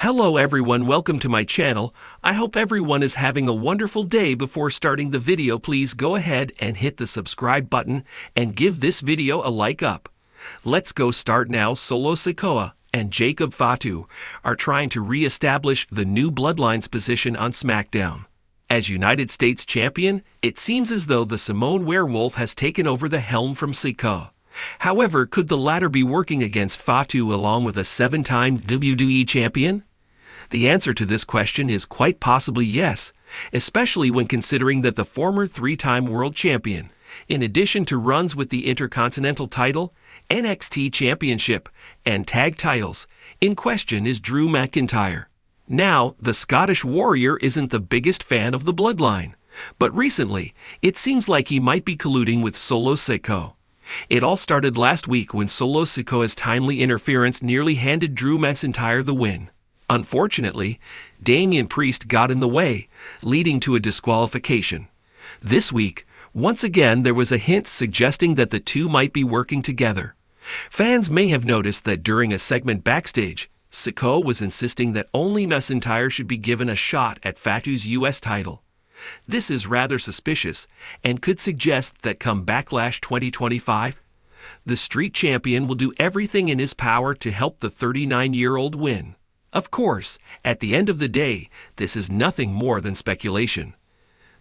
Hello everyone, welcome to my channel. I hope everyone is having a wonderful day. Before starting the video, please go ahead and hit the subscribe button and give this video a like up. Let's go start now. Solo Sikoa and Jacob Fatu are trying to re-establish the new Bloodline's position on SmackDown. As United States Champion, it seems as though the Samoan Werewolf has taken over the helm from Sikoa. However, could the latter be working against Fatu along with a 7-time WWE Champion? The answer to this question is quite possibly yes, especially when considering that the former 3-time World Champion, in addition to runs with the Intercontinental title, NXT Championship, and tag titles, in question is Drew McIntyre. Now, the Scottish Warrior isn't the biggest fan of the Bloodline, but recently, it seems like he might be colluding with Solo Sikoa. It all started last week when Solo Sikoa's timely interference nearly handed Drew McIntyre the win. Unfortunately, Damian Priest got in the way, leading to a disqualification. This week, once again there was a hint suggesting that the two might be working together. Fans may have noticed that during a segment backstage, Sikoa was insisting that only McIntyre should be given a shot at Fatu's US title. This is rather suspicious and could suggest that come Backlash 2025, the Street Champion will do everything in his power to help the 39-year-old win. Of course, at the end of the day, this is nothing more than speculation.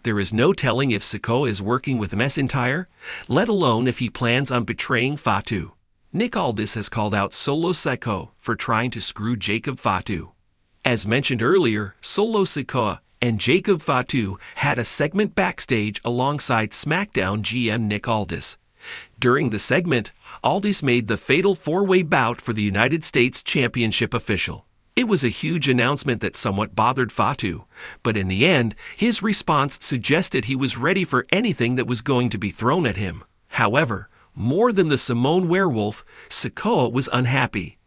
There is no telling if Sikoa is working with McIntyre, let alone if he plans on betraying Fatu. Nick Aldis has called out Solo Sikoa for trying to screw Jacob Fatu. As mentioned earlier, Solo Sikoa and Jacob Fatu had a segment backstage alongside SmackDown GM Nick Aldis. During the segment, Aldis made the fatal 4-way bout for the United States Championship official. It was a huge announcement that somewhat bothered Fatu, but in the end, his response suggested he was ready for anything that was going to be thrown at him. However, more than the Samoan Werewolf, Sikoa was unhappy.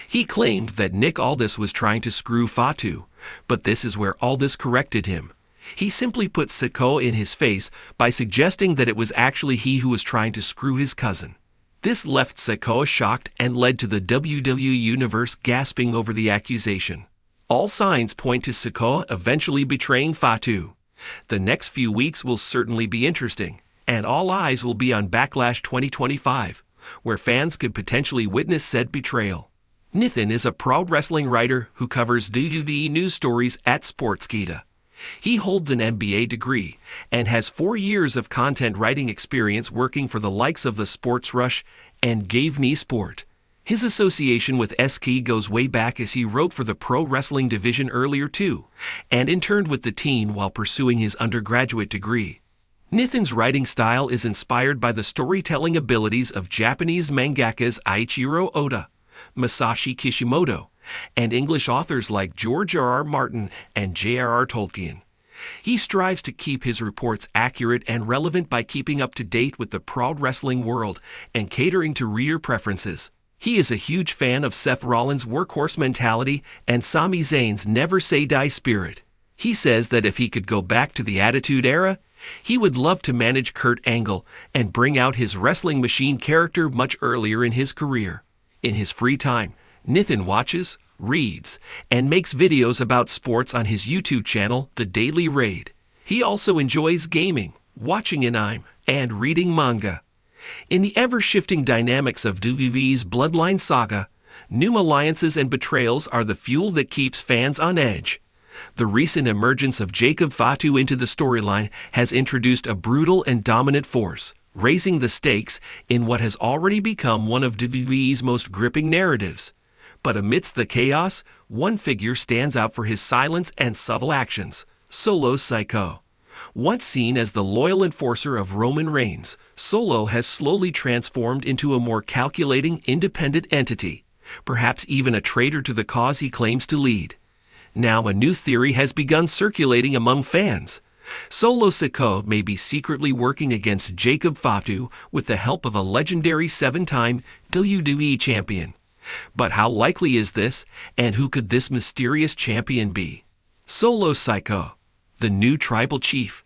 He claimed that Nick Aldis was trying to screw Fatu, but this is where Aldis corrected him. He simply put Sikoa in his face by suggesting that it was actually he who was trying to screw his cousin. This left Sikoa shocked and led to the WWE Universe gasping over the accusation. All signs point to Sikoa eventually betraying Fatu. The next few weeks will certainly be interesting, and all eyes will be on Backlash 2025, where fans could potentially witness said betrayal. Nathan is a pro wrestling writer who covers WWE news stories at Sportskeeda. He holds an MBA degree and has 4 years of content writing experience working for the likes of the Sports Rush and Gave Me Sport. His association with SK goes way back, as he wrote for the pro wrestling division earlier too, and interned with the team while pursuing his undergraduate degree. Nathan's writing style is inspired by the storytelling abilities of Japanese mangakas Eiichiro Oda, Masashi Kishimoto, and English authors like George R.R. Martin and J.R.R. Tolkien. He strives to keep his reports accurate and relevant by keeping up to date with the pro wrestling world and catering to reader preferences. He is a huge fan of Seth Rollins' workhorse mentality and Sami Zayn's never say die spirit. He says that if he could go back to the Attitude Era, he would love to manage Kurt Angle and bring out his wrestling machine character much earlier in his career. In his free time, Nathan watches, reads, and makes videos about sports on his YouTube channel, The Daily Raid. He also enjoys gaming, watching anime, and reading manga. In the ever-shifting dynamics of WWE's Bloodline saga, new alliances and betrayals are the fuel that keeps fans on edge. The recent emergence of Jacob Fatu into the storyline has introduced a brutal and dominant force, raising the stakes in what has already become one of WWE's most gripping narratives. But amidst the chaos, one figure stands out for his silence and subtle actions: Solo Sikoa. Once seen as the loyal enforcer of Roman Reigns, Solo has slowly transformed into a more calculating, independent entity, perhaps even a traitor to the cause he claims to lead. Now a new theory has begun circulating among fans. Solo Sikoa may be secretly working against Jacob Fatu with the help of a legendary 7-time WWE champion. But how likely is this, and who could this mysterious champion be? Solo Sikoa, the new tribal chief.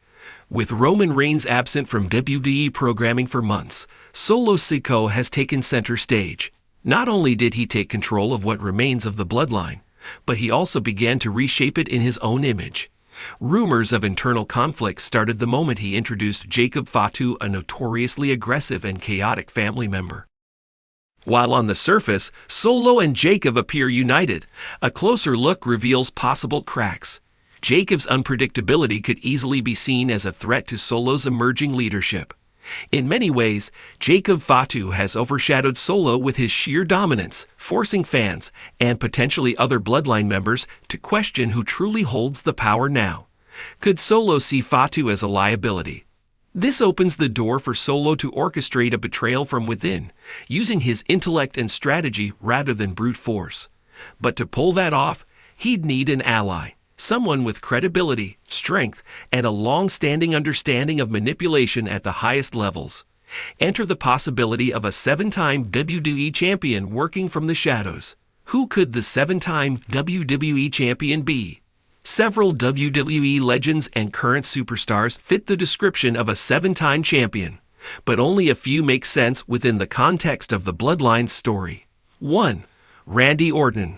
With Roman Reigns absent from WWE programming for months, Solo Sikoa has taken center stage. Not only did he take control of what remains of the bloodline, but he also began to reshape it in his own image. Rumors of internal conflict started the moment he introduced Jacob Fatu, a notoriously aggressive and chaotic family member. While on the surface, Solo and Jacob appear united, a closer look reveals possible cracks. Jacob's unpredictability could easily be seen as a threat to Solo's emerging leadership. In many ways, Jacob Fatu has overshadowed Solo with his sheer dominance, forcing fans, and potentially other bloodline members, to question who truly holds the power now. Could Solo see Fatu as a liability? This opens the door for Solo to orchestrate a betrayal from within, using his intellect and strategy rather than brute force. But to pull that off, he'd need an ally. Someone with credibility, strength, and a long-standing understanding of manipulation at the highest levels. Enter the possibility of a 7-time WWE champion working from the shadows. Who could the 7-time WWE champion be? Several WWE legends and current superstars fit the description of a 7-time champion, but only a few make sense within the context of the Bloodline story. 1. Randy Orton.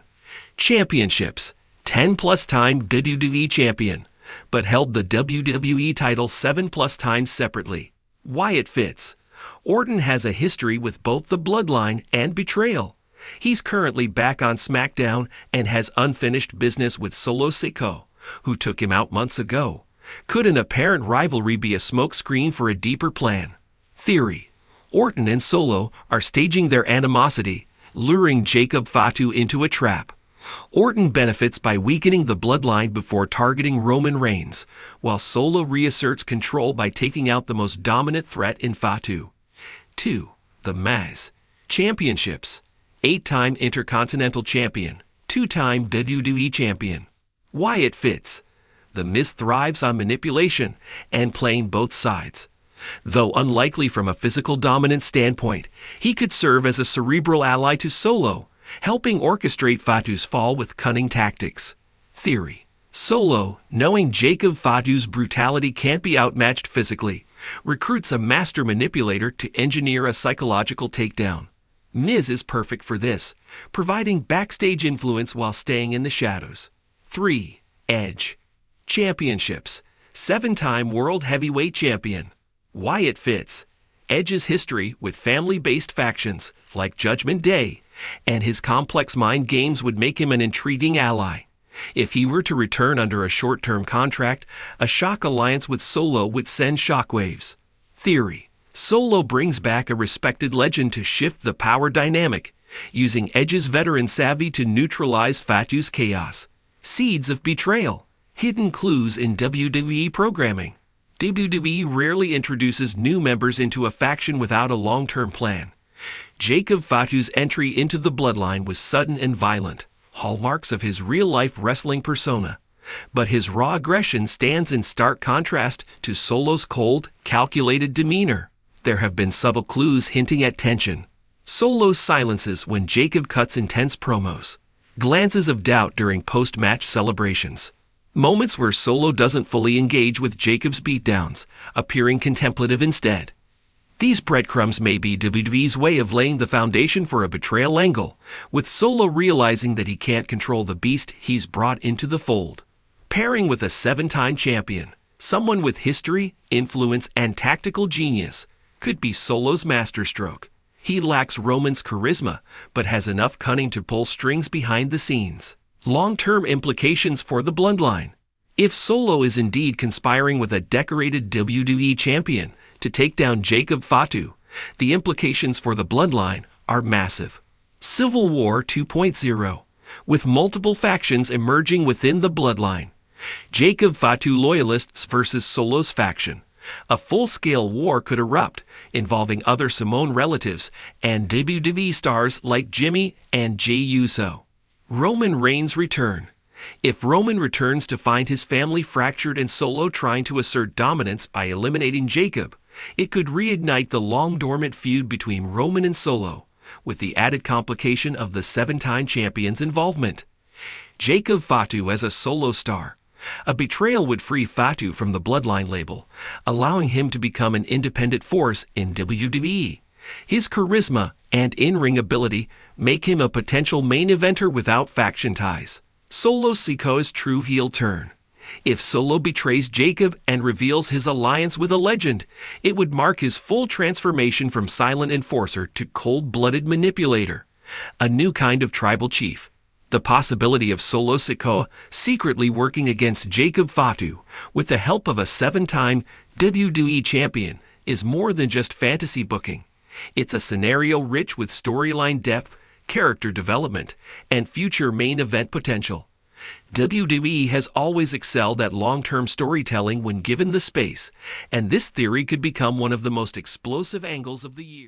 Championships. 10+ time WWE champion, but held the WWE title 7+ times separately. Why it fits. Orton has a history with both the Bloodline and betrayal. He's currently back on SmackDown and has unfinished business with Solo Sikoa, who took him out months ago. Could an apparent rivalry be a smokescreen for a deeper plan? Theory. Orton and Solo are staging their animosity, luring Jacob Fatu into a trap. Orton benefits by weakening the Bloodline before targeting Roman Reigns, while Solo reasserts control by taking out the most dominant threat in Fatu. 2. The Miz. Championships. 8-time Intercontinental Champion, 2-time WWE Champion. Why it fits. The Miz thrives on manipulation and playing both sides. Though unlikely from a physical dominance standpoint, he could serve as a cerebral ally to Solo, helping orchestrate Fatu's fall with cunning tactics. Theory. Solo, knowing Jacob Fatu's brutality can't be outmatched physically, recruits a master manipulator to engineer a psychological takedown. Miz is perfect for this, providing backstage influence while staying in the shadows. 3. Edge. Championships. 7-time World Heavyweight Champion. Why it fits. Edge's history with family-based factions, like Judgment Day, and his complex mind games would make him an intriguing ally. If he were to return under a short-term contract, a shock alliance with Solo would send shockwaves. Theory. Solo brings back a respected legend to shift the power dynamic, using Edge's veteran savvy to neutralize Fatu's chaos. Seeds of betrayal. Hidden clues in WWE programming. WWE rarely introduces new members into a faction without a long-term plan. Jacob Fatu's entry into the Bloodline was sudden and violent, hallmarks of his real-life wrestling persona. But his raw aggression stands in stark contrast to Solo's cold, calculated demeanor. There have been subtle clues hinting at tension. Solo's silences when Jacob cuts intense promos. Glances of doubt during post-match celebrations. Moments where Solo doesn't fully engage with Jacob's beatdowns, appearing contemplative instead. These breadcrumbs may be WWE's way of laying the foundation for a betrayal angle, with Solo realizing that he can't control the beast he's brought into the fold. Pairing with a 7-time champion, someone with history, influence, and tactical genius, could be Solo's masterstroke. He lacks Roman's charisma, but has enough cunning to pull strings behind the scenes. Long-term implications for the Bloodline. If Solo is indeed conspiring with a decorated WWE champion to take down Jacob Fatu, the implications for the Bloodline are massive. Civil War 2.0, with multiple factions emerging within the Bloodline. Jacob Fatu loyalists versus Solo's faction. A full-scale war could erupt, involving other Samoan relatives and WWE stars like Jimmy and Jey Uso. Roman Reigns' return. If Roman returns to find his family fractured and Solo trying to assert dominance by eliminating Jacob, it could reignite the long-dormant feud between Roman and Solo, with the added complication of the 7-time champion's involvement. Jacob Fatu as a Solo star. A betrayal would free Fatu from the Bloodline label, allowing him to become an independent force in WWE. His charisma and in-ring ability make him a potential main eventer without faction ties. Solo Sikoa's true heel turn. If Solo betrays Jacob and reveals his alliance with a legend, it would mark his full transformation from silent enforcer to cold-blooded manipulator, a new kind of tribal chief. The possibility of Solo Sikoa secretly working against Jacob Fatu with the help of a 7-time WWE champion is more than just fantasy booking. It's a scenario rich with storyline depth, character development, and future main event potential. WWE has always excelled at long-term storytelling when given the space, and this theory could become one of the most explosive angles of the year.